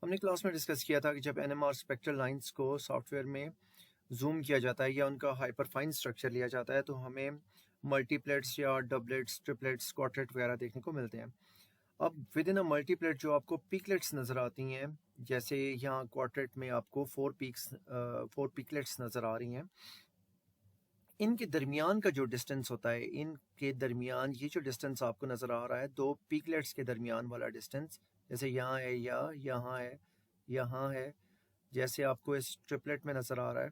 हमने क्लास में डिस्कस किया था कि जब एनएमआर स्पेक्ट्रल लाइंस को सॉफ्टवेयर में जूम किया जाता है या उनका हाइपरफाइन स्ट्रक्चर लिया जाता है तो हमें मल्टीप्लेट्स या डबलेट्स, ट्रिपलेट्स, क्वार्टेट वगैरह देखने को मिलते हैं। अब विद इन अ मल्टीप्लेट जो आपको पीकलेट्स नज़र आती हैं, जैसे यहाँ क्वार्टेट में आपको फोर पीकलेट्स नज़र आ रही हैं। इनके दरमियान का जो डिस्टेंस होता है, इनके दरमियान ये जो डिस्टेंस आपको नज़र आ रहा है, दो पीकलेट्स के दरमियान वाला डिस्टेंस, जैसे यहाँ है या यहाँ है, यहाँ है, जैसे आपको इस ट्रिपलेट में नज़र आ रहा है।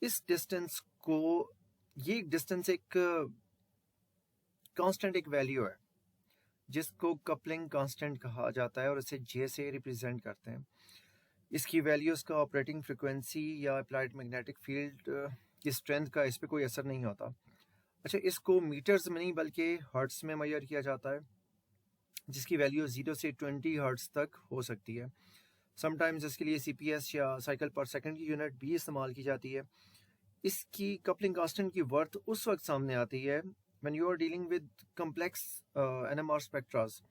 इस डिस्टेंस को, ये डिस्टेंस एक कांस्टेंट एक वैल्यू है जिसको कपलिंग कांस्टेंट कहा जाता है और इसे जे से रिप्रेजेंट करते हैं। इसकी वैल्यूज़ का ऑपरेटिंग फ्रिक्वेंसी या अप्लाइड मैग्नेटिक फील्ड की स्ट्रेंथ का इस पर कोई असर नहीं होता। अच्छा, इसको मीटर्स में नहीं बल्कि हर्ट्स में मेजर किया जाता है, जिसकी वैल्यू 0 से 20 हर्ट्स तक हो सकती है। समटाइम्स इसके लिए CPS या साइकिल पर सेकंड की यूनिट भी इस्तेमाल की जाती है। इसकी कपलिंग कांस्टेंट की वर्थ उस वक्त सामने आती है when you are dealing with complex NMR spectras,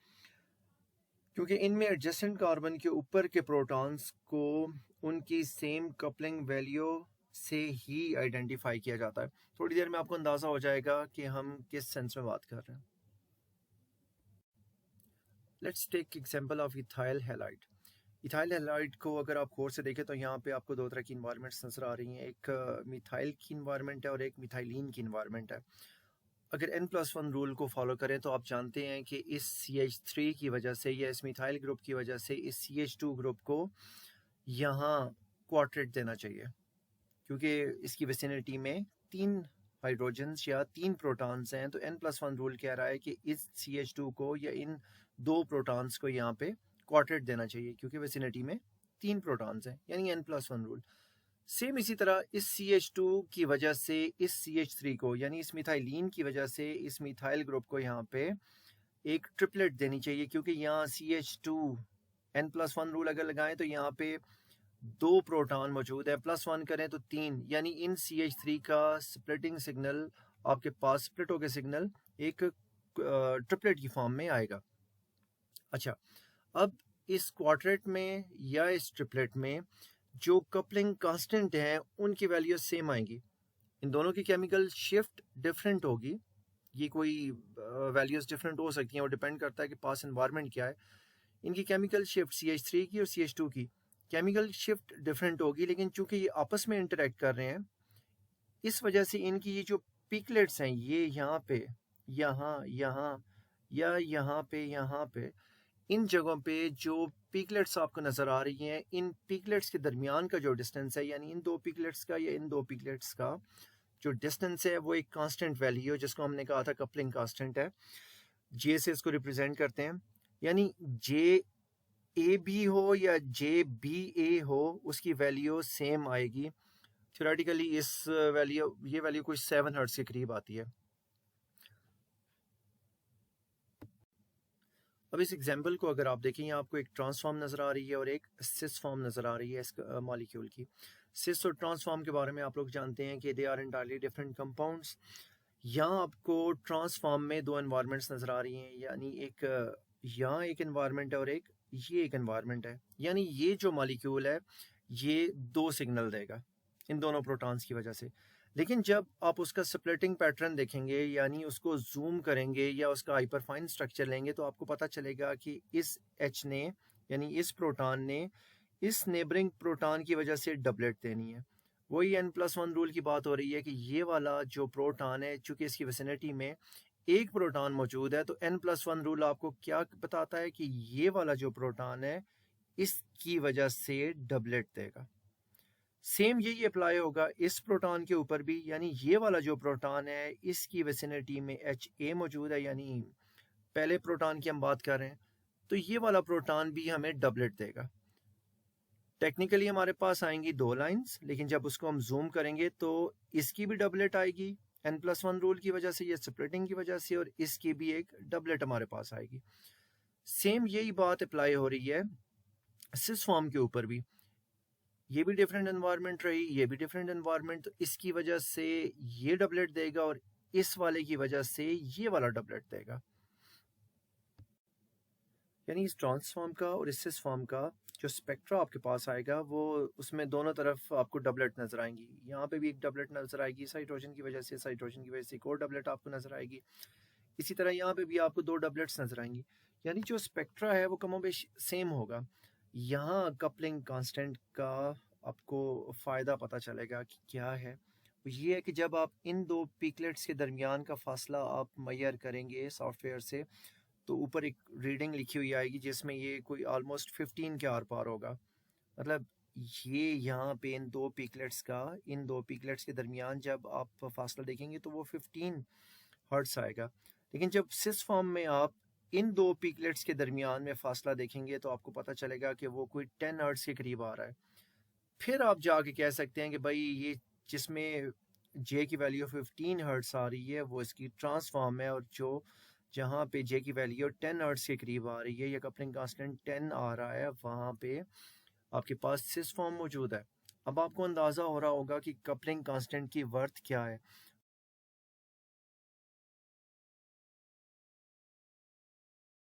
क्योंकि इनमें एडजेसेंट कार्बन के ऊपर के प्रोटॉन्स को उनकी सेम कपलिंग वैल्यू से ही आइडेंटिफाई किया जाता है। थोड़ी देर में आपको अंदाज़ा हो जाएगा कि हम किस सेंस में बात कर रहे हैं। Let's take example of ethyl halide. Ethyl halide को अगर आप गौर से देखें तो यहाँ पे आपको दो तरह की इन्वायरमेंट्स नज़र आ रही हैं। एक मिथाइल की इन्वायरमेंट है और एक मिथाइलिन की इन्वायरमेंट है। अगर N+1 रूल को फॉलो करें तो आप जानते हैं कि इस CH3 की वजह से या इस मिथाइल ग्रुप की वजह से इस CH2 ग्रुप को यहाँ क्वार्टेट देना चाहिए, क्योंकि इसकी विसिनिटी में 3 हाइड्रोजन्स या 3 प्रोटॉन्स हैं। तो N+1 रूल कह रहा है कि इस CH2 को या इन 2 प्रोटॉन्स को यहाँ पे क्वार्टेट देना चाहिए, क्योंकि विसिनिटी में 3 प्रोटॉन्स हैं, यानी N+1 रूल। सेम इसी तरह इस CH2 की वजह से इस CH3 को, यानी इस मिथाइलिन की वजह से इस मिथाइल ग्रुप को यहाँ पे एक ट्रिपलेट देनी चाहिए, क्योंकि यहाँ CH2 N+1 रूल अगर लगाएं तो यहाँ पे 2 प्रोटॉन मौजूद है, +1 करें तो 3, यानी इन CH3 का स्प्लिटिंग सिग्नल आपके पास, स्प्लिट होकर सिग्नल एक ट्रिपलेट की फॉर्म में आएगा। अच्छा, अब इस क्वार्टेट में या इस ट्रिपलेट में जो कपलिंग कांस्टेंट है उनकी वैल्यू सेम आएंगी। इन दोनों की केमिकल शिफ्ट डिफरेंट होगी। ये कोई वैल्यूज डिफरेंट हो सकती हैं और डिपेंड करता है कि पास एनवायरनमेंट क्या है। इनकी केमिकल शिफ्ट CH3 की और CH2 की केमिकल शिफ्ट डिफरेंट होगी, लेकिन चूंकि ये आपस में इंटरेक्ट कर रहे हैं, इस वजह से इनकी ये जो पिकलेट्स हैं, ये यहाँ पे, यहाँ, यहाँ या यहाँ पे, इन जगहों पे जो पिकलेट्स आपको नज़र आ रही हैं, इन पिकलेट्स के दरमियान का जो डिस्टेंस है, यानी इन 2 पिकलेट्स का या इन 2 पिकलेट्स का जो डिस्टेंस है वो एक कांस्टेंट वैल्यू है, जिसको हमने कहा था कपलिंग कांस्टेंट है। जे से इसको रिप्रेजेंट करते हैं, यानी JAB हो या JBA हो, उसकी वैल्यू सेम आएगी। थ्योरेटिकली ये वैल्यू कुछ 7 हर्ट्ज के करीब आती है। अब इस एग्जाम्पल को अगर आप देखें, आपको एक ट्रांसफॉर्म नज़र आ रही है और एक सिस फॉर्म नज़र आ रही है इस मॉलिक्यूल की। सिस और ट्रांसफॉर्म के बारे में आप लोग जानते हैं कि they are entirely different compounds. यहाँ आपको ट्रांसफॉर्म में 2 एनवायरनमेंट्स नज़र आ रही हैं, यानी एक यहाँ एक एनवायरनमेंट है और ये एक एनवायरनमेंट है। यानी ये जो मॉलिक्यूल है ये 2 सिग्नल देगा इन दोनों प्रोटॉन्स की वजह से। लेकिन जब आप उसका स्प्लिटिंग पैटर्न देखेंगे, यानी उसको जूम करेंगे या उसका हाइपरफाइन स्ट्रक्चर लेंगे, तो आपको पता चलेगा कि इस H ने, यानी इस प्रोटॉन ने, इस नेबरिंग प्रोटॉन की वजह से डबलेट देनी है। वही N+1 रूल की बात हो रही है कि ये वाला जो प्रोटॉन है, चूंकि इसकी विसिनिटी में एक प्रोटॉन मौजूद है, तो N+1 रूल आपको क्या बताता है कि ये वाला जो प्रोटॉन है इसकी वजह से डबलेट देगा। सेम यही अप्लाई होगा इस प्रोटॉन के ऊपर भी, यानी ये वाला जो प्रोटॉन है इसकी विसिनिटी में HA मौजूद है, यानी पहले प्रोटॉन की हम बात कर रहे हैं, तो ये वाला प्रोटॉन भी हमें डबलेट देगा। टेक्निकली हमारे पास आएंगी 2 लाइंस, लेकिन जब उसको हम जूम करेंगे तो इसकी भी डबलेट आएगी N+1 रूल की वजह से, ये स्प्लिटिंग की वजह से, और इसकी भी एक डबलेट हमारे पास आएगी। सेम यही बात अप्लाई हो रही है सिस फॉर्म के ऊपर भी। ये भी डिफरेंट एनवायरनमेंट रही, ये भी डिफरेंट एनवायरनमेंट, तो इसकी वजह से ये डबलेट देगा और इस वाले की वजह से ये वाला डबलेट देगा। यानी इस ट्रांसफॉर्म का और इस सिस फॉर्म का जो स्पेक्ट्रा आपके पास आएगा वो उसमें दोनों तरफ आपको डबलेट नज़र आएंगी। यहाँ पे भी एक डबलेट नज़र आएगी इस हाइड्रोजन की वजह से, एक और डबलेट आपको नज़र आएगी। इसी तरह यहाँ पे भी आपको दो डबलेट्स नज़र आएंगी। यानी जो स्पेक्ट्रा है वो कमोबेश सेम होगा। यहाँ कपलिंग कांस्टेंट का आपको फ़ायदा पता चलेगा कि क्या है। वो ये है कि जब आप इन दो पीकलेट्स के दरमियान का फासला आप मैयर करेंगे सॉफ्टवेयर से, तो ऊपर एक रीडिंग लिखी हुई आएगी जिसमें ये कोई ऑलमोस्ट 15 के आर पार होगा। मतलब ये यहाँ पे इन दो पीकलेट्स के दरमियान जब आप फासला देखेंगे तो वो 15 हर्ट्स आएगा। लेकिन जब सिस फॉर्म में आप इन दो पीकलेट्स के दरमियान में फासला देखेंगे तो आपको पता चलेगा कि वो कोई 10 हर्ट्स के करीब आ रहा है। फिर आप जाके कह सकते हैं कि भाई ये जिसमें जे की वैल्यू 15 हर्ट्स आ रही है वो इसकी ट्रांसफॉर्म है, और जो जहाँ पे जे की वैल्यू 10 हर्ट्स के करीब आ रही है या कपलिंग कांस्टेंट 10 आ रहा है, वहाँ पे आपके पास सिस फॉर्म मौजूद है। अब आपको अंदाज़ा हो रहा होगा कि कपलिंग कांस्टेंट की वर्थ क्या है।